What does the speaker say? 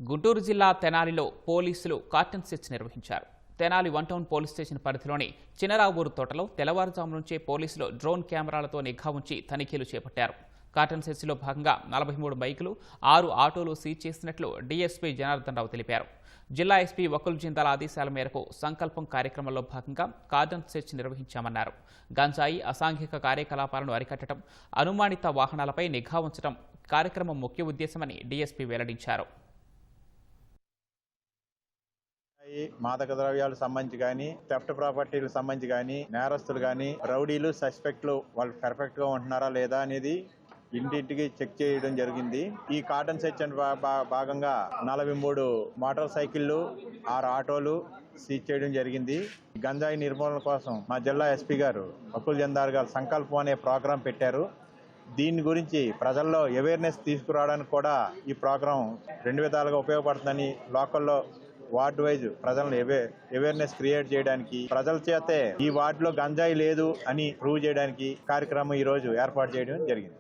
గుంటూరు జిల్లా తెనాలిలో పోలీసులు కార్టన్ సెర్చ్ నిర్వహించారు. తెనాలి 1 టౌన్ పోలీస్ స్టేషన్ పరిధిలోని చినరావూరు తోటలో తెల్లవారుజాము నుంచే పోలీసులు డ్రోన్ కెమెరాలతో నిఘా ఉంచి తనిఖీలు చేపట్టారు. కార్టన్ సెర్చ్లో భాగంగా 43 బైకులు, 6 ఆటోలు సీజ్ చేసినట్లు డీఎస్పీ జనార్దన్ రావు తెలిపారు. జిల్లా ఎస్పీ వకుల్ జిందాల్ ఆదేశాల మేరకు సంకల్పం కార్యక్రమంలో భాగంగా కార్టన్ సెర్చ్ నిర్వహించామన్నారు. గంజాయి, అసాంఘిక కార్యకలాపాలను అరికట్టడం, అనుమానిత వాహనాలపై నిఘా ఉంచడం కార్యక్రమం ముఖ్య ఉద్దేశమని డీఎస్పీ వెల్లడించారు. మాదక ద్రవ్యాలకు సంబంధించి కానీ, థెఫ్ట్ ప్రాపర్టీలకు సంబంధించి కానీ, నేరస్తులు కానీ, రౌడీలు, సస్పెక్ట్లు వాళ్ళు పర్ఫెక్ట్ గా ఉంటున్నారా లేదా అనేది ఇంటింటికి చెక్ చేయడం జరిగింది. ఈ కార్టన్ సెర్చ్ భాగంగా 43 మోటార్ సైకిళ్లు, 6 ఆటోలు సీజ్ చేయడం జరిగింది. గంజాయి నిర్మూలన కోసం మా జిల్లా ఎస్పీ గారు వకుల్ జిందాల్ గారు సంకల్పం అనే ప్రోగ్రాం పెట్టారు. దీని గురించి ప్రజల్లో అవేర్నెస్ తీసుకురావడానికి కూడా ఈ ప్రోగ్రాం 2 విధాలుగా ఉపయోగపడుతుందని, లోకల్లో వార్డు వైజ్ ప్రజలను అవేర్నెస్ క్రియేట్ చేయడానికి, ప్రజల చేతే ఈ వార్డులో గంజాయి లేదు అని ప్రూవ్ చేయడానికి కార్యక్రమం ఈ రోజు ఏర్పాటు చేయడం జరిగింది.